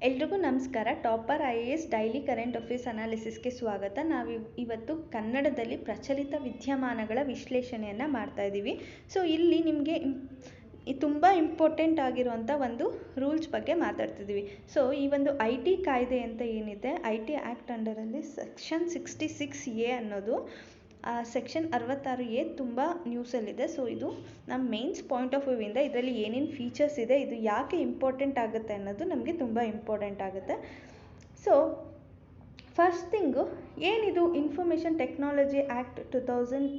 ಎಲ್ರಿಗೂ ನಮಸ್ಕಾರ. Topper IAS daily current affairs ಅನಾಲಿಸಿಸ್ಗೆ ಸ್ವಾಗತ. ನಾವು ಇವತ್ತು ಕನ್ನಡದಲ್ಲಿ ಪ್ರಚಲಿತ ವಿದ್ಯಮಾನಗಳ ವಿಶ್ಲೇಷಣೆಯನ್ನು ಮಾಡ್ತಾ ಇದ್ದೀವಿ. ಸೊ ಇಲ್ಲಿ ನಿಮಗೆ ತುಂಬ ಇಂಪಾರ್ಟೆಂಟ್ ಆಗಿರುವಂಥ ಒಂದು ರೂಲ್ಸ್ ಬಗ್ಗೆ ಮಾತಾಡ್ತಿದ್ದೀವಿ. ಸೊ ಈ ಒಂದು IT ಕಾಯ್ದೆ ಅಂತ ಏನಿದೆ, IT ಆ್ಯಕ್ಟ್ ಅಂಡರಲ್ಲಿ ಸೆಕ್ಷನ್ 66A ಅನ್ನೋದು ಸೆಕ್ಷನ್ 66A ತುಂಬ ನ್ಯೂಸಲ್ಲಿದೆ. ಸೊ ಇದು ನಮ್ಮ ಮೇನ್ಸ್ ಪಾಯಿಂಟ್ ಆಫ್ ವ್ಯೂವಿಂದ ಇದರಲ್ಲಿ ಏನೇನು ಫೀಚರ್ಸ್ ಇದೆ, ಇದು ಯಾಕೆ ಇಂಪಾರ್ಟೆಂಟ್ ಆಗುತ್ತೆ ಅನ್ನೋದು ನಮಗೆ ತುಂಬ ಇಂಪಾರ್ಟೆಂಟ್ ಆಗುತ್ತೆ. ಸೊ ಫಸ್ಟ್ ಥಿಂಗು ಏನಿದು ಇನ್ಫಾರ್ಮೇಷನ್ ಟೆಕ್ನಾಲಜಿ ಆ್ಯಕ್ಟ್ 2000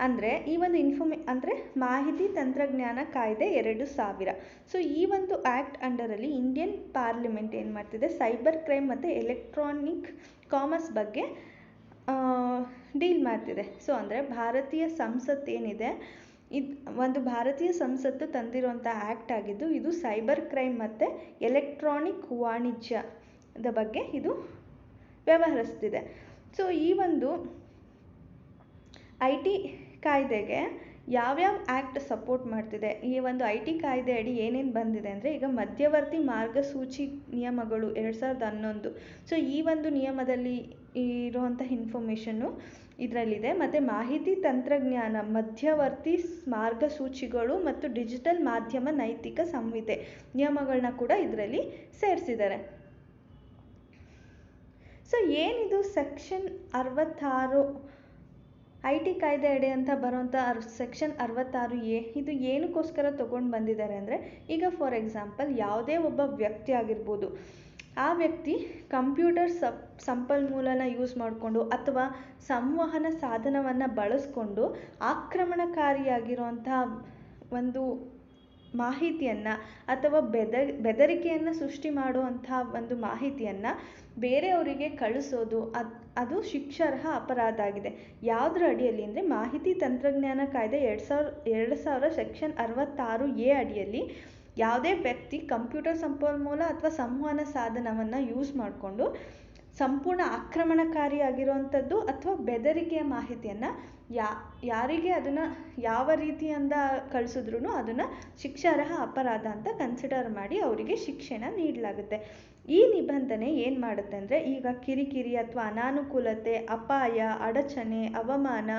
ಅಂದರೆ ಈ ಒಂದು ಅಂದರೆ ಮಾಹಿತಿ ತಂತ್ರಜ್ಞಾನ ಕಾಯ್ದೆ 2000. ಸೊ ಈ ಒಂದು ಆ್ಯಕ್ಟ್ ಅಂಡರಲ್ಲಿ ಇಂಡಿಯನ್ ಪಾರ್ಲಿಮೆಂಟ್ ಏನು ಮಾಡ್ತಿದೆ, ಸೈಬರ್ ಕ್ರೈಮ್ ಮತ್ತು ಎಲೆಕ್ಟ್ರಾನಿಕ್ ಕಾಮರ್ಸ್ ಬಗ್ಗೆ ಡೀಲ್ ಮಾಡ್ತಿದೆ. ಸೊ ಅಂದರೆ ಭಾರತೀಯ ಸಂಸತ್ತು ಏನಿದೆ, ಒಂದು ಭಾರತೀಯ ಸಂಸತ್ತು ತಂದಿರುವಂಥ ಆ್ಯಕ್ಟ್ ಆಗಿದ್ದು, ಇದು ಸೈಬರ್ ಕ್ರೈಮ್ ಮತ್ತು ಎಲೆಕ್ಟ್ರಾನಿಕ್ ವಾಣಿಜ್ಯದ ಬಗ್ಗೆ ಇದು ವ್ಯವಹರಿಸ್ತಿದೆ. ಸೊ ಈ ಒಂದು IT ಕಾಯ್ದೆಗೆ ಯಾವ್ಯಾವ ಆ್ಯಕ್ಟ್ ಸಪೋರ್ಟ್ ಮಾಡ್ತಿದೆ, ಈ ಒಂದು IT ಕಾಯ್ದೆ ಅಡಿ ಏನೇನು ಬಂದಿದೆ ಅಂದರೆ, ಈಗ ಮಧ್ಯವರ್ತಿ ಮಾರ್ಗಸೂಚಿ ನಿಯಮಗಳು 2011. ಸೊ ಈ ಒಂದು ನಿಯಮದಲ್ಲಿ ಇರುವಂಥ ಇನ್ಫಾರ್ಮೇಷನ್ನು ಇದರಲ್ಲಿದೆ. ಮತ್ತು ಮಾಹಿತಿ ತಂತ್ರಜ್ಞಾನ ಮಧ್ಯವರ್ತಿ ಮಾರ್ಗಸೂಚಿಗಳು ಮತ್ತು ಡಿಜಿಟಲ್ ಮಾಧ್ಯಮ ನೈತಿಕ ಸಂಹಿತೆ ನಿಯಮಗಳನ್ನ ಕೂಡ ಇದರಲ್ಲಿ ಸೇರಿಸಿದ್ದಾರೆ. ಸೊ ಏನಿದು ಸೆಕ್ಷನ್ 66 IT ಕಾಯ್ದೆ ಅಡಿ ಅಂತ ಬರುವಂಥ ಸೆಕ್ಷನ್ 66A, ಇದು ಏನಕ್ಕೋಸ್ಕರ ತೊಗೊಂಡು ಬಂದಿದ್ದಾರೆ ಅಂದರೆ, ಈಗ ಫಾರ್ ಎಕ್ಸಾಂಪಲ್ ಯಾವುದೇ ಒಬ್ಬ ವ್ಯಕ್ತಿ ಆಗಿರ್ಬೋದು, ಆ ವ್ಯಕ್ತಿ ಕಂಪ್ಯೂಟರ್ ಸಂಪನ್ಮೂಲನ ಯೂಸ್ ಮಾಡಿಕೊಂಡು ಅಥವಾ ಸಂವಹನ ಸಾಧನವನ್ನು ಬಳಸ್ಕೊಂಡು ಆಕ್ರಮಣಕಾರಿಯಾಗಿರುವಂಥ ಒಂದು ಮಾಹಿತಿಯನ್ನು ಅಥವಾ ಬೆದರಿಕೆಯನ್ನು ಸೃಷ್ಟಿ ಮಾಡುವಂಥ ಒಂದು ಮಾಹಿತಿಯನ್ನು ಬೇರೆಯವರಿಗೆ ಕಳಿಸೋದು, ಅದು ಶಿಕ್ಷಾರ್ಹ ಅಪರಾಧ ಆಗಿದೆ. ಯಾವುದರ ಅಡಿಯಲ್ಲಿ ಅಂದರೆ, ಮಾಹಿತಿ ತಂತ್ರಜ್ಞಾನ ಕಾಯ್ದೆ 2000 ಸೆಕ್ಷನ್ 66A ಅಡಿಯಲ್ಲಿ ಯಾವುದೇ ವ್ಯಕ್ತಿ ಕಂಪ್ಯೂಟರ್ ಸಂಪನ್ಮೂಲ ಅಥವಾ ಸಂವಹನ ಸಾಧನವನ್ನು ಯೂಸ್ ಮಾಡಿಕೊಂಡು ಸಂಪೂರ್ಣ ಆಕ್ರಮಣಕಾರಿಯಾಗಿರುವಂಥದ್ದು ಅಥವಾ ಬೆದರಿಕೆಯ ಮಾಹಿತಿಯನ್ನು ಯಾರಿಗೆ ಅದನ್ನು ಯಾವ ರೀತಿಯಿಂದ ಕಳಿಸಿದ್ರೂ ಅದನ್ನು ಶಿಕ್ಷಾರ್ಹ ಅಪರಾಧ ಅಂತ ಕನ್ಸಿಡರ್ ಮಾಡಿ ಅವರಿಗೆ ಶಿಕ್ಷೆನ ನೀಡಲಾಗುತ್ತೆ. ಈ ನಿಬಂಧನೆ ಏನು ಮಾಡುತ್ತೆ ಅಂದರೆ, ಈಗ ಕಿರಿಕಿರಿ ಅಥವಾ ಅನಾನುಕೂಲತೆ, ಅಪಾಯ, ಅಡಚಣೆ, ಅವಮಾನ,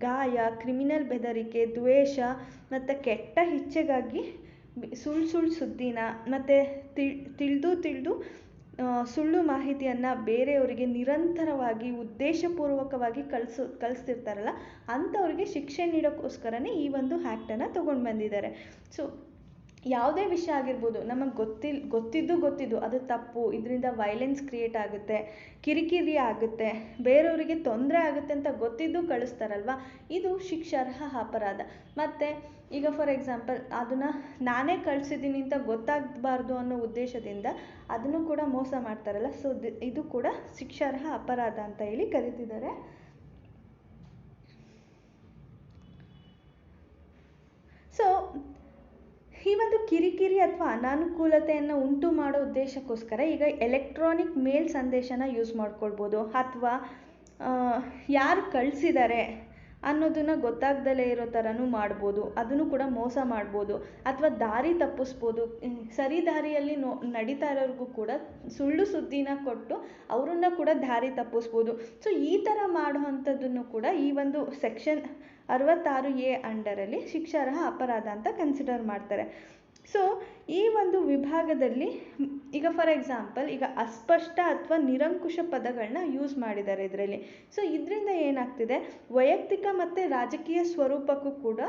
ಗಾಯ, ಕ್ರಿಮಿನಲ್ ಬೆದರಿಕೆ, ದ್ವೇಷ ಮತ್ತು ಕೆಟ್ಟ ಇಚ್ಛೆಗಾಗಿ ಸುಳ್ಳು ಸುದ್ದಿನ ಮತ್ತು ತಿಳಿದು ಸುಳ್ಳು ಮಾಹಿತಿಯನ್ನು ಬೇರೆಯವರಿಗೆ ನಿರಂತರವಾಗಿ ಉದ್ದೇಶಪೂರ್ವಕವಾಗಿ ಕಳಿಸ್ತಿರ್ತಾರಲ್ಲ, ಅಂಥವ್ರಿಗೆ ಶಿಕ್ಷೆ ನೀಡೋಕ್ಕೋಸ್ಕರನೇ ಈ ಒಂದು ಆ್ಯಕ್ಟನ್ನು ತೊಗೊಂಡು ಬಂದಿದ್ದಾರೆ. ಸೊ ಯಾವುದೇ ವಿಷಯ ಆಗಿರ್ಬೋದು, ನಮಗೆ ಗೊತ್ತಿದ್ದು ಅದು ತಪ್ಪು, ಇದರಿಂದ ವೈಲೆನ್ಸ್ ಕ್ರಿಯೇಟ್ ಆಗುತ್ತೆ, ಕಿರಿಕಿರಿ ಆಗುತ್ತೆ, ಬೇರೆಯವರಿಗೆ ತೊಂದರೆ ಆಗುತ್ತೆ ಅಂತ ಗೊತ್ತಿದ್ದು ಕಳಿಸ್ತಾರಲ್ವ, ಇದು ಶಿಕ್ಷಾರ್ಹ ಅಪರಾಧ. ಮತ್ತು ಈಗ ಫಾರ್ ಎಕ್ಸಾಂಪಲ್ ಅದನ್ನು ನಾನೇ ಕಳಿಸಿದ್ದೀನಿ ಅಂತ ಗೊತ್ತಾಗಬಾರ್ದು ಅನ್ನೋ ಉದ್ದೇಶದಿಂದ ಅದನ್ನು ಕೂಡ ಮೋಸ ಮಾಡ್ತಾರಲ್ಲ, ಸೊ ಇದು ಕೂಡ ಶಿಕ್ಷಾರ್ಹ ಅಪರಾಧ ಅಂತ ಹೇಳಿ ಕರೀತಿದ್ದಾರೆ. ಸೊ ಈ ಒಂದು ಕಿರಿಕಿರಿ ಅಥವಾ ಅನಾನುಕೂಲತೆಯನ್ನು ಉಂಟು ಮಾಡೋ ಉದ್ದೇಶಕ್ಕೋಸ್ಕರ ಈಗ ಎಲೆಕ್ಟ್ರಾನಿಕ್ ಮೇಲ್ ಸಂದೇಶನ ಯೂಸ್ ಮಾಡ್ಕೊಳ್ಬೋದು, ಅಥವಾ ಯಾರು ಕಳಿಸಿದ್ದಾರೆ ಅನ್ನೋದನ್ನು ಗೊತ್ತಾಗ್ದಲೇ ಇರೋ ಥರನೂ ಮಾಡ್ಬೋದು, ಅದನ್ನು ಕೂಡ ಮೋಸ ಮಾಡ್ಬೋದು, ಅಥವಾ ದಾರಿ ತಪ್ಪಿಸ್ಬೋದು. ಸರಿ ದಾರಿಯಲ್ಲಿ ನಡೀತಾ ಇರೋರಿಗೂ ಕೂಡ ಸುಳ್ಳು ಸುದ್ದಿನ ಕೊಟ್ಟು ಅವರನ್ನು ಕೂಡ ದಾರಿ ತಪ್ಪಿಸ್ಬೋದು. ಸೊ ಈ ಥರ ಮಾಡುವಂಥದ್ದನ್ನು ಕೂಡ ಈ ಒಂದು ಸೆಕ್ಷನ್ 66A ಅಂಡರಲ್ಲಿ ಶಿಕ್ಷಾರ್ಹ ಅಪರಾಧ ಅಂತ ಕನ್ಸಿಡರ್ ಮಾಡ್ತಾರೆ. ಸೊ ಈ ಒಂದು ವಿಭಾಗದಲ್ಲಿ ಈಗ ಫಾರ್ ಎಕ್ಸಾಂಪಲ್ ಈಗ ಅಸ್ಪಷ್ಟ ಅಥವಾ ನಿರಂಕುಶ ಪದಗಳನ್ನ ಯೂಸ್ ಮಾಡಿದ್ದಾರೆ ಇದರಲ್ಲಿ. ಸೊ ಇದರಿಂದ ಏನಾಗ್ತಿದೆ, ವೈಯಕ್ತಿಕ ಮತ್ತು ರಾಜಕೀಯ ಸ್ವರೂಪಕ್ಕೂ ಕೂಡ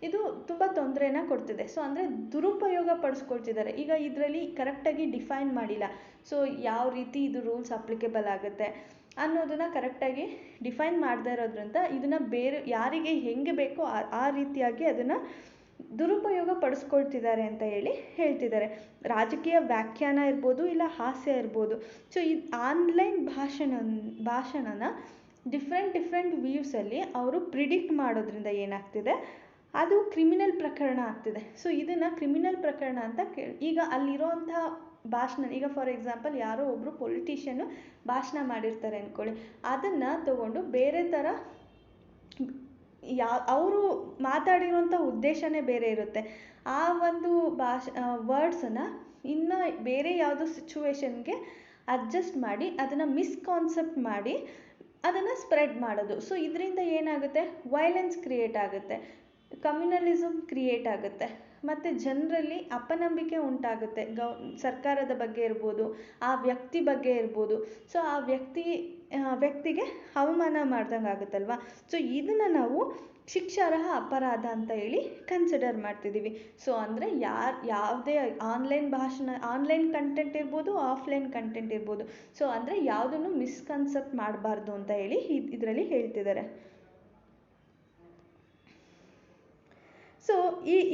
ಇದು ತುಂಬ ತೊಂದರೆನ ಕೊಡ್ತಿದೆ. ಸೊ ಅಂದರೆ ದುರುಪಯೋಗ ಪಡಿಸ್ಕೊಳ್ತಿದ್ದಾರೆ. ಈಗ ಇದರಲ್ಲಿ ಕರೆಕ್ಟಾಗಿ ಡಿಫೈನ್ ಮಾಡಿಲ್ಲ. ಸೊ ಯಾವ ರೀತಿ ಇದು ರೂಲ್ಸ್ ಅಪ್ಲಿಕೇಬಲ್ ಆಗುತ್ತೆ ಅನ್ನೋದನ್ನು ಕರೆಕ್ಟಾಗಿ ಡಿಫೈನ್ ಮಾಡದೇ ಇರೋದ್ರಿಂದ ಇದನ್ನು ಬೇರೆ ಯಾರಿಗೆ ಹೆಂಗೆ ಬೇಕೋ ಆ ರೀತಿಯಾಗಿ ಅದನ್ನು ದುರುಪಯೋಗ ಪಡಿಸ್ಕೊಳ್ತಿದ್ದಾರೆ ಅಂತ ಹೇಳ್ತಿದ್ದಾರೆ. ರಾಜಕೀಯ ವ್ಯಾಖ್ಯಾನ ಇರ್ಬೋದು, ಇಲ್ಲ ಹಾಸ್ಯ ಇರ್ಬೋದು. ಸೊ ಈ ಆನ್ಲೈನ್ ಭಾಷಣನ ಡಿಫ್ರೆಂಟ್ ವ್ಯೂಸಲ್ಲಿ ಅವರು ಪ್ರಿಡಿಕ್ಟ್ ಮಾಡೋದ್ರಿಂದ ಏನಾಗ್ತಿದೆ, ಅದು ಕ್ರಿಮಿನಲ್ ಪ್ರಕರಣ ಆಗ್ತಿದೆ. ಸೊ ಇದನ್ನು ಕ್ರಿಮಿನಲ್ ಪ್ರಕರಣ ಅಂತ ಈಗ ಅಲ್ಲಿರೋವಂಥ ಭಾಷಣ, ಈಗ ಫಾರ್ ಎಕ್ಸಾಂಪಲ್ ಯಾರೋ ಒಬ್ಬರು ಪೊಲಿಟಿಷಿಯನ್ನು ಭಾಷಣ ಮಾಡಿರ್ತಾರೆ ಅಂದ್ಕೊಳ್ಳಿ, ಅದನ್ನು ತಗೊಂಡು ಬೇರೆ ಥರ ಅವರು ಮಾತಾಡಿರೋಂಥ ಉದ್ದೇಶನೇ ಬೇರೆ ಇರುತ್ತೆ. ಆ ಒಂದು ವರ್ಡ್ಸನ್ನು ಇನ್ನು ಬೇರೆ ಯಾವುದೋ ಸಿಚುವೇಶನ್ಗೆ ಅಡ್ಜಸ್ಟ್ ಮಾಡಿ ಅದನ್ನು ಮಿಸ್ಕಾನ್ಸೆಪ್ಟ್ ಮಾಡಿ ಅದನ್ನು ಸ್ಪ್ರೆಡ್ ಮಾಡೋದು. ಸೊ ಇದರಿಂದ ಏನಾಗುತ್ತೆ, ವೈಲೆನ್ಸ್ ಕ್ರಿಯೇಟ್ ಆಗುತ್ತೆ, ಕಮ್ಯುನಲಿಸಮ್ ಕ್ರಿಯೇಟ್ ಆಗುತ್ತೆ, ಮತ್ತು ಜನರಲ್ಲಿ ಅಪನಂಬಿಕೆ ಉಂಟಾಗುತ್ತೆ ಸರ್ಕಾರದ ಬಗ್ಗೆ ಇರ್ಬೋದು, ಆ ವ್ಯಕ್ತಿ ಬಗ್ಗೆ ಇರ್ಬೋದು. ಸೊ ಆ ವ್ಯಕ್ತಿಗೆ ಅವಮಾನ ಮಾಡ್ದಂಗೆ ಆಗುತ್ತಲ್ವ. ಸೊ ಇದನ್ನು ನಾವು ಶಿಕ್ಷಾರ್ಹ ಅಪರಾಧ ಅಂತ ಹೇಳಿ ಕನ್ಸಿಡರ್ ಮಾಡ್ತಿದ್ದೀವಿ. ಸೊ ಅಂದರೆ ಯಾವುದೇ ಆನ್ಲೈನ್ ಕಂಟೆಂಟ್ ಇರ್ಬೋದು, ಆಫ್ಲೈನ್ ಕಂಟೆಂಟ್ ಇರ್ಬೋದು. ಸೊ ಅಂದರೆ ಯಾವುದನ್ನು ಮಿಸ್ಕನ್ಸೆಪ್ಟ್ ಮಾಡಬಾರ್ದು ಅಂತ ಹೇಳಿ ಇದರಲ್ಲಿ ಹೇಳ್ತಿದ್ದಾರೆ. ಸೊ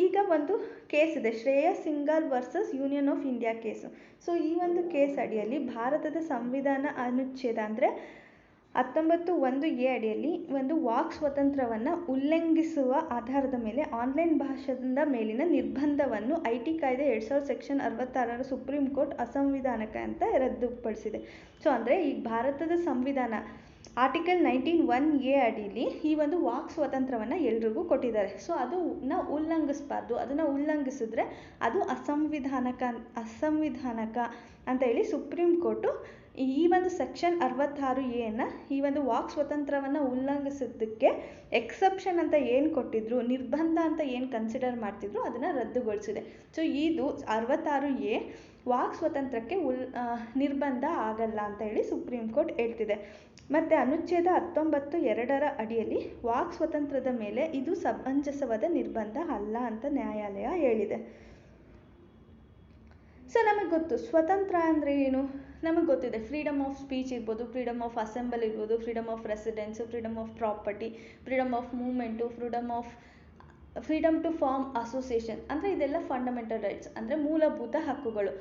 ಈಗ ಒಂದು ಕೇಸ್ ಇದೆ, Shreya Singhal versus union of India case. So ಈ ಒಂದು ಕೇಸ್ ಅಡಿಯಲ್ಲಿ ಭಾರತದ ಸಂವಿಧಾನ ಅನುಚ್ಛೇದ ಅಂದರೆ 19(1)(a) ಅಡಿಯಲ್ಲಿ ಒಂದು ವಾಕ್ ಸ್ವಾತಂತ್ರ್ಯವನ್ನು ಉಲ್ಲಂಘಿಸುವ ಆಧಾರದ ಮೇಲೆ ಆನ್ಲೈನ್ ಭಾಷಣದ ಮೇಲಿನ ನಿರ್ಬಂಧವನ್ನು IT ಕಾಯ್ದೆ 2000 ಸೆಕ್ಷನ್ 66 ಸುಪ್ರೀಂ ಕೋರ್ಟ್ ಅಸಂವಿಧಾನಿಕ ಅಂತ ರದ್ದುಪಡಿಸಿದೆ. ಸೊ ಅಂದರೆ ಈಗ ಭಾರತದ ಸಂವಿಧಾನ ಆರ್ಟಿಕಲ್ 19(1)(a) ಅಡಿಯಲ್ಲಿ ಈ ಒಂದು ವಾಕ್ ಸ್ವಾತಂತ್ರ್ಯವನ್ನು ಎಲ್ರಿಗೂ ಕೊಟ್ಟಿದ್ದಾರೆ. ಸೊ ಅದನ್ನು ಉಲ್ಲಂಘಿಸಬಾರ್ದು, ಅದನ್ನು ಉಲ್ಲಂಘಿಸಿದ್ರೆ ಅದು ಅಸಂವಿಧಾನಿಕ ಅಂತ ಹೇಳಿ ಸುಪ್ರೀಂ ಕೋರ್ಟು ಈ ಒಂದು ಸೆಕ್ಷನ್ 66(a)ನ ಈ ಒಂದು ವಾಕ್ ಸ್ವಾತಂತ್ರ್ಯವನ್ನು ಉಲ್ಲಂಘಿಸೋದಕ್ಕೆ ಎಕ್ಸೆಪ್ಷನ್ ಅಂತ ಏನು ಕೊಟ್ಟಿದ್ರು, ನಿರ್ಬಂಧ ಅಂತ ಏನು ಕನ್ಸಿಡರ್ ಮಾಡ್ತಿದ್ರು ಅದನ್ನು ರದ್ದುಗೊಳಿಸಿದೆ. ಸೊ ಇದು 66(a) ವಾಕ್ ಸ್ವಾತಂತ್ರ್ಯಕ್ಕೆ ನಿರ್ಬಂಧ ಆಗಲ್ಲ ಅಂತ ಹೇಳಿ ಸುಪ್ರೀಂ ಕೋರ್ಟ್ ಹೇಳ್ತಿದೆ. ಮತ್ತು ಅನುಚ್ಛೇದ 19(2)ರ ಅಡಿಯಲ್ಲಿ ವಾಕ್ ಸ್ವಾತಂತ್ರ್ಯದ ಮೇಲೆ ಇದು ಸಮಂಜಸವಾದ ನಿರ್ಬಂಧ ಅಲ್ಲ ಅಂತ ನ್ಯಾಯಾಲಯ ಹೇಳಿದೆ. ಸೊ ನಮಗೆ ಗೊತ್ತು ಸ್ವತಂತ್ರ ಅಂದರೆ ಏನು, ನಮಗೆ ಗೊತ್ತಿದೆ. ಫ್ರೀಡಮ್ ಆಫ್ ಸ್ಪೀಚ್ ಇರ್ಬೋದು, ಫ್ರೀಡಮ್ ಆಫ್ ಅಸೆಂಬಲ್ ಇರ್ಬೋದು, freedom of residence, freedom of property, freedom of movement, freedom to form association. ಅಂದರೆ ಇದೆಲ್ಲ ಫಂಡಮೆಂಟಲ್ ರೈಟ್ಸ್, ಅಂದರೆ ಮೂಲಭೂತ ಹಕ್ಕುಗಳು.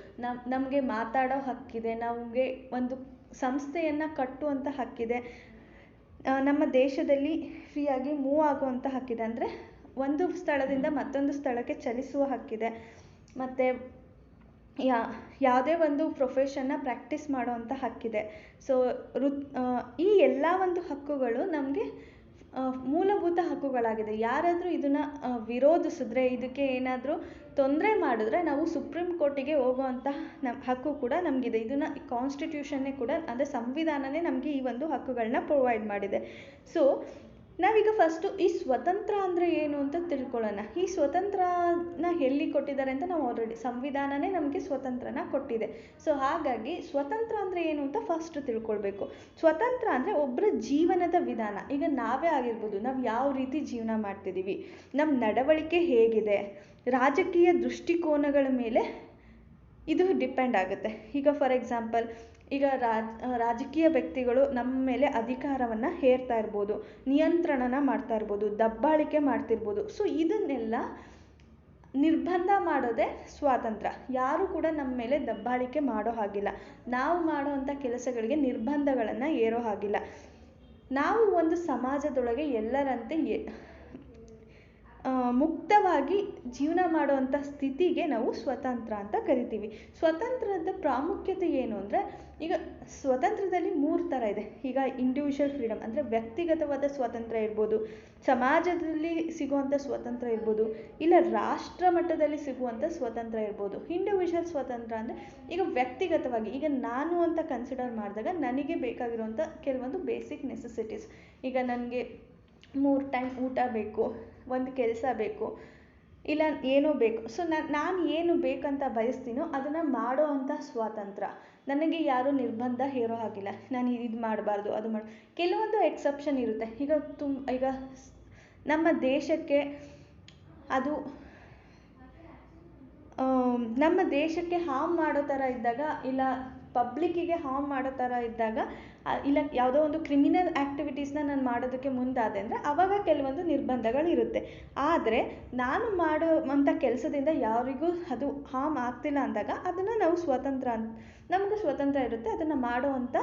ನಮಗೆ ಮಾತಾಡೋ ಹಕ್ಕಿದೆ, ನಮಗೆ ಒಂದು ಸಂಸ್ಥೆಯನ್ನು ಕಟ್ಟುವಂಥ ಹಕ್ಕಿದೆ, ನಮ್ಮ ದೇಶದಲ್ಲಿ ಫ್ರೀಯಾಗಿ ಮೂವ್ ಆಗುವಂಥ ಹಕ್ಕಿದೆ, ಅಂದರೆ ಒಂದು ಸ್ಥಳದಿಂದ ಮತ್ತೊಂದು ಸ್ಥಳಕ್ಕೆ ಚಲಿಸುವ ಹಕ್ಕಿದೆ, ಮತ್ತು ಯಾವುದೇ ಒಂದು ಪ್ರೊಫೆಷನ್ನ ಪ್ರಾಕ್ಟೀಸ್ ಮಾಡೋವಂಥ ಹಕ್ಕಿದೆ. ಸೊ ಈ ಎಲ್ಲ ಒಂದು ಹಕ್ಕುಗಳು ನಮಗೆ ಮೂಲಭೂತ ಹಕ್ಕುಗಳಾಗಿದೆ. ಯಾರಾದರೂ ಇದನ್ನು ವಿರೋಧಿಸಿದ್ರೆ, ಇದಕ್ಕೆ ಏನಾದರೂ ತೊಂದರೆ ಮಾಡಿದ್ರೆ ನಾವು ಸುಪ್ರೀಂ ಕೋರ್ಟಿಗೆ ಹೋಗುವಂಥ ಹಕ್ಕು ಕೂಡ ನಮಗಿದೆ. ಇದನ್ನು ಕಾನ್ಸ್ಟಿಟ್ಯೂಷನ್ನೇ ಕೂಡ, ಅಂದರೆ ಸಂವಿಧಾನನೇ ನಮಗೆ ಈ ಒಂದು ಹಕ್ಕುಗಳನ್ನ ಪ್ರೊವೈಡ್ ಮಾಡಿದೆ. ಸೊ ನಾವೀಗ ಫಸ್ಟು ಈ ಸ್ವತಂತ್ರ ಅಂದರೆ ಏನು ಅಂತ ತಿಳ್ಕೊಳ್ಳೋಣ. ಈ ಸ್ವತಂತ್ರನ ಎಲ್ಲಿ ಕೊಟ್ಟಿದ್ದಾರೆ ಅಂತ ನಾವು ಆಲ್ರೆಡಿ ಸಂವಿಧಾನನೇ ನಮಗೆ ಸ್ವತಂತ್ರನ ಕೊಟ್ಟಿದೆ. ಸೊ ಹಾಗಾಗಿ ಸ್ವತಂತ್ರ ಅಂದರೆ ಏನು ಅಂತ ಫಸ್ಟ್ ತಿಳ್ಕೊಳ್ಬೇಕು. ಸ್ವತಂತ್ರ ಅಂದರೆ ಒಬ್ಬರ ಜೀವನದ ವಿಧಾನ. ಈಗ ನಾವೇ ಆಗಿರ್ಬೋದು, ನಾವು ಯಾವ ರೀತಿ ಜೀವನ ಮಾಡ್ತಿದ್ದೀವಿ, ನಮ್ಮ ನಡವಳಿಕೆ ಹೇಗಿದೆ, ರಾಜಕೀಯ ದೃಷ್ಟಿಕೋನಗಳ ಮೇಲೆ ಇದು ಡಿಪೆಂಡ್ ಆಗುತ್ತೆ. ಈಗ ಫಾರ್ ಎಕ್ಸಾಂಪಲ್, ಈಗ ರಾಜಕೀಯ ವ್ಯಕ್ತಿಗಳು ನಮ್ಮ ಮೇಲೆ ಅಧಿಕಾರವನ್ನು ಹೇರ್ತಾ ಇರ್ಬೋದು, ನಿಯಂತ್ರಣನ ಮಾಡ್ತಾ ಇರ್ಬೋದು, ದಬ್ಬಾಳಿಕೆ ಮಾಡ್ತಿರ್ಬೋದು. ಸೊ ಇದನ್ನೆಲ್ಲ ನಿರ್ಬಂಧ ಮಾಡೋದೇ ಸ್ವಾತಂತ್ರ್ಯ. ಯಾರು ಕೂಡ ನಮ್ಮ ಮೇಲೆ ದಬ್ಬಾಳಿಕೆ ಮಾಡೋ ಹಾಗಿಲ್ಲ, ನಾವು ಮಾಡೋವಂಥ ಕೆಲಸಗಳಿಗೆ ನಿರ್ಬಂಧಗಳನ್ನು ಹೇರೋ ಹಾಗಿಲ್ಲ. ನಾವು ಒಂದು ಸಮಾಜದೊಳಗೆ ಎಲ್ಲರಂತೆ ಮುಕ್ತವಾಗಿ ಜೀವನ ಮಾಡುವಂಥ ಸ್ಥಿತಿಗೆ ನಾವು ಸ್ವತಂತ್ರ ಅಂತ ಕರಿತೀವಿ. ಸ್ವತಂತ್ರದ ಪ್ರಾಮುಖ್ಯತೆ ಏನು ಅಂದರೆ, ಈಗ ಸ್ವತಂತ್ರದಲ್ಲಿ 3 ಥರ ಇದೆ. ಈಗ ಇಂಡಿವಿಜುವಲ್ ಫ್ರೀಡಮ್ ಅಂದರೆ ವ್ಯಕ್ತಿಗತವಾದ ಸ್ವಾತಂತ್ರ್ಯ ಇರ್ಬೋದು, ಸಮಾಜದಲ್ಲಿ ಸಿಗುವಂಥ ಸ್ವಾತಂತ್ರ್ಯ ಇರ್ಬೋದು, ಇಲ್ಲ ರಾಷ್ಟ್ರ ಮಟ್ಟದಲ್ಲಿ ಸಿಗುವಂಥ ಸ್ವಾತಂತ್ರ್ಯ ಇರ್ಬೋದು. ಇಂಡಿವಿಜುವಲ್ ಸ್ವಾತಂತ್ರ್ಯ ಅಂದರೆ ಈಗ ವ್ಯಕ್ತಿಗತವಾಗಿ, ಈಗ ನಾನು ಅಂತ ಕನ್ಸಿಡರ್ ಮಾಡಿದಾಗ ನನಗೆ ಬೇಕಾಗಿರುವಂಥ ಕೆಲವೊಂದು ಬೇಸಿಕ್ ನೆಸೆಸಿಟೀಸ್, ಈಗ ನನಗೆ 3 ಟೈಮ್ ಊಟ ಬೇಕು, ಒಂದು ಕೆಲಸ ಬೇಕು, ಇಲ್ಲ ಏನೋ ಬೇಕು. ಸೊ ನಾನು ಏನು ಬೇಕಂತ ಬಯಸ್ತೀನೋ ಅದನ್ನು ಮಾಡೋ ಅಂಥ ಸ್ವಾತಂತ್ರ್ಯ. ನನಗೆ ಯಾರೂ ನಿರ್ಬಂಧ ಹೇರೋ ಹಾಗಿಲ್ಲ, ನಾನು ಇದು ಮಾಡಬಾರ್ದು ಅದು ಕೆಲವೊಂದು ಎಕ್ಸೆಪ್ಷನ್ ಇರುತ್ತೆ. ಈಗ ನಮ್ಮ ದೇಶಕ್ಕೆ ಅದು ನಮ್ಮ ದೇಶಕ್ಕೆ ಹಾರ್ಮ್ ಮಾಡೋ ಥರ ಇದ್ದಾಗ, ಇಲ್ಲ ಪಬ್ಲಿಕ್ಕಿಗೆ ಹಾರ್ಮ್ ಮಾಡೋ ಥರ ಇದ್ದಾಗ, ಇಲ್ಲ ಯಾವುದೋ ಒಂದು ಕ್ರಿಮಿನಲ್ ಆ್ಯಕ್ಟಿವಿಟೀಸ್ನ ನಾನು ಮಾಡೋದಕ್ಕೆ ಮುಂದಾದೆ ಅಂದರೆ ಆವಾಗ ಕೆಲವೊಂದು ನಿರ್ಬಂಧಗಳಿರುತ್ತೆ. ಆದರೆ ನಾನು ಮಾಡುವಂಥ ಕೆಲಸದಿಂದ ಯಾರಿಗೂ ಅದು ಹಾರ್ಮ್ ಆಗ್ತಿಲ್ಲ ಅಂದಾಗ ಅದನ್ನು ನಾವು ನಮಗೆ ಸ್ವತಂತ್ರ ಇರುತ್ತೆ, ಅದನ್ನು ಮಾಡುವಂಥ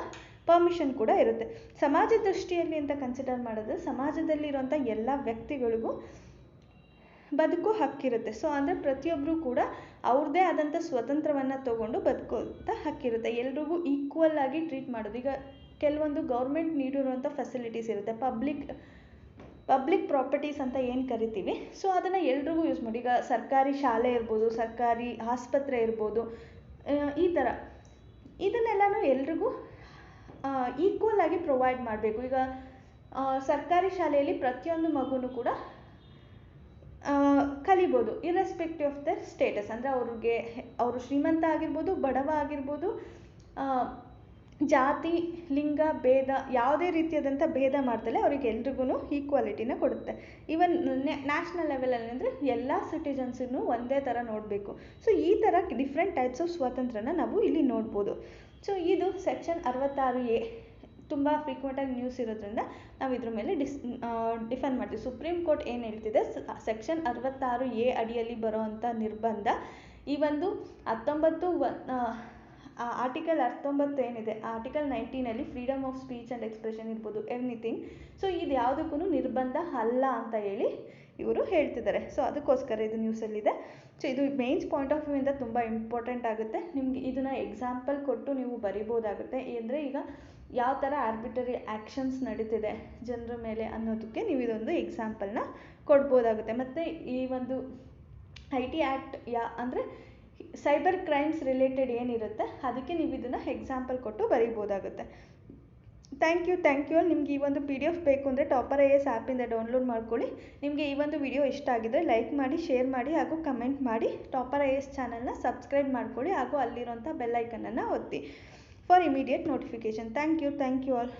ಪರ್ಮಿಷನ್ ಕೂಡ ಇರುತ್ತೆ. ಸಮಾಜ ದೃಷ್ಟಿಯಲ್ಲಿ ಅಂತ ಕನ್ಸಿಡರ್ ಮಾಡಿದ್ರೆ ಸಮಾಜದಲ್ಲಿರುವಂಥ ಎಲ್ಲ ವ್ಯಕ್ತಿಗಳಿಗೂ ಬದುಕೋ ಹಕ್ಕಿರುತ್ತೆ. ಸೊ ಅಂದರೆ ಪ್ರತಿಯೊಬ್ಬರೂ ಕೂಡ ಅವ್ರದ್ದೇ ಆದಂಥ ಸ್ವತಂತ್ರವನ್ನು ತೊಗೊಂಡು ಬದುಕೋಂಥ ಹಕ್ಕಿರುತ್ತೆ. ಎಲ್ರಿಗೂ ಈಕ್ವಲ್ ಆಗಿ ಟ್ರೀಟ್ ಮಾಡೋದು. ಈಗ ಕೆಲವೊಂದು ಗೌರ್ಮೆಂಟ್ ನೀಡಿರುವಂಥ ಫೆಸಿಲಿಟೀಸ್ ಇರುತ್ತೆ, ಪಬ್ಲಿಕ್ ಪ್ರಾಪರ್ಟೀಸ್ ಅಂತ ಏನು ಕರಿತೀವಿ, ಸೊ ಅದನ್ನು ಎಲ್ರಿಗೂ ಯೂಸ್ ಮಾಡಿ. ಈಗ ಸರ್ಕಾರಿ ಶಾಲೆ ಇರ್ಬೋದು, ಸರ್ಕಾರಿ ಆಸ್ಪತ್ರೆ ಇರ್ಬೋದು, ಈ ಥರ ಇದನ್ನೆಲ್ಲನೂ ಎಲ್ರಿಗೂ ಈಕ್ವಲ್ ಆಗಿ ಪ್ರೊವೈಡ್ ಮಾಡಬೇಕು. ಈಗ ಸರ್ಕಾರಿ ಶಾಲೆಯಲ್ಲಿ ಪ್ರತಿಯೊಂದು ಮಗುನೂ ಕೂಡ ಕಲಿಬೋದು, ಇರ್ರೆಸ್ಪೆಕ್ಟಿವ್ ಆಫ್ ದ ಸ್ಟೇಟಸ್. ಅಂದರೆ ಅವರು ಶ್ರೀಮಂತ ಆಗಿರ್ಬೋದು, ಬಡವ ಆಗಿರ್ಬೋದು, ಜಾತಿ ಲಿಂಗ ಭೇದ ಯಾವುದೇ ರೀತಿಯಾದಂಥ ಭೇದ ಮಾಡ್ದಲೇ ಅವ್ರಿಗೆ ಎಲ್ರಿಗೂ ಈಕ್ವಾಲಿಟಿನ ಕೊಡುತ್ತೆ. ಈವನ್ ನ್ಯಾಷನಲ್ ಲೆವೆಲಲ್ಲಿ ಅಂದರೆ ಎಲ್ಲ ಸಿಟಿಜನ್ಸನ್ನು ಒಂದೇ ಥರ ನೋಡಬೇಕು. ಸೊ ಈ ಥರ ಡಿಫ್ರೆಂಟ್ ಟೈಪ್ಸ್ ಆಫ್ ಸ್ವಾತಂತ್ರ್ಯನ ನಾವು ಇಲ್ಲಿ ನೋಡ್ಬೋದು. ಸೊ ಇದು ಸೆಕ್ಷನ್ 66A ತುಂಬ ಫ್ರೀಕ್ವೆಂಟಾಗಿ ನ್ಯೂಸ್ ಇರೋದ್ರಿಂದ ನಾವು ಇದ್ರ ಮೇಲೆ ಡಿಫೆಂಡ್ ಮಾಡ್ತೀವಿ. ಸುಪ್ರೀಂ ಕೋರ್ಟ್ ಏನು ಹೇಳ್ತಿದೆ, ಸೆಕ್ಷನ್ 66A ಅಡಿಯಲ್ಲಿ ಬರೋವಂಥ ನಿರ್ಬಂಧ ಈ ಒಂದು ಆರ್ಟಿಕಲ್ 19 ಏನಿದೆ, article 19 freedom of speech and expression ಇರ್ಬೋದು, ಎವ್ರಿಥಿಂಗ್. ಸೊ ಇದು ಯಾವುದಕ್ಕೂ ನಿರ್ಬಂಧ ಅಲ್ಲ ಅಂತ ಹೇಳಿ ಇವರು ಹೇಳ್ತಿದ್ದಾರೆ. ಸೊ ಅದಕ್ಕೋಸ್ಕರ ಇದು ನ್ಯೂಸಲ್ಲಿದೆ. ಸೊ ಇದು ಮೇನ್ಸ್ ಪಾಯಿಂಟ್ ಆಫ್ ವ್ಯೂಯಿಂದ ತುಂಬ ಇಂಪಾರ್ಟೆಂಟ್ ಆಗುತ್ತೆ. ನಿಮಗೆ ಇದನ್ನು ಎಕ್ಸಾಂಪಲ್ ಕೊಟ್ಟು ನೀವು ಬರಿಬೋದಾಗುತ್ತೆ. ಅಂದರೆ ಈಗ ಯಾವ ಥರ ಆರ್ಬಿಟರಿ ಆ್ಯಕ್ಷನ್ಸ್ ನಡೀತಿದೆ ಜನರ ಮೇಲೆ ಅನ್ನೋದಕ್ಕೆ ನೀವು ಇದೊಂದು ಎಕ್ಸಾಂಪಲ್ನ ಕೊಡ್ಬೋದಾಗುತ್ತೆ. ಮತ್ತು ಈ ಒಂದು IT ಆ್ಯಕ್ಟ್ ಅಂದರೆ ಸೈಬರ್ ಕ್ರೈಮ್ಸ್ ರಿಲೇಟೆಡ್ ಏನಿರುತ್ತೆ ಅದಕ್ಕೆ ನೀವು ಇದನ್ನು ಎಕ್ಸಾಂಪಲ್ ಕೊಟ್ಟು ಬರೀಬೋದಾಗುತ್ತೆ. Thank you all. ನಿಮಗೆ ಈ ಒಂದು PDF ಬೇಕು ಅಂದರೆ ಟಾಪರ್ IAS ಆ್ಯಪಿಂದ ಡೌನ್ಲೋಡ್ ಮಾಡ್ಕೊಳ್ಳಿ. ನಿಮಗೆ ಈ ಒಂದು ವಿಡಿಯೋ ಇಷ್ಟ ಆಗಿದ್ದರೆ ಲೈಕ್ ಮಾಡಿ, ಶೇರ್ ಮಾಡಿ ಹಾಗೂ ಕಮೆಂಟ್ ಮಾಡಿ. ಟಾಪರ್ IAS ಚಾನಲ್ನ ಸಬ್ಸ್ಕ್ರೈಬ್ ಮಾಡ್ಕೊಳ್ಳಿ ಹಾಗೂ ಅಲ್ಲಿರುವಂಥ ಬೆಲ್ ಐಕನನ್ನು ಒತ್ತಿ for immediate notification. Thank you all.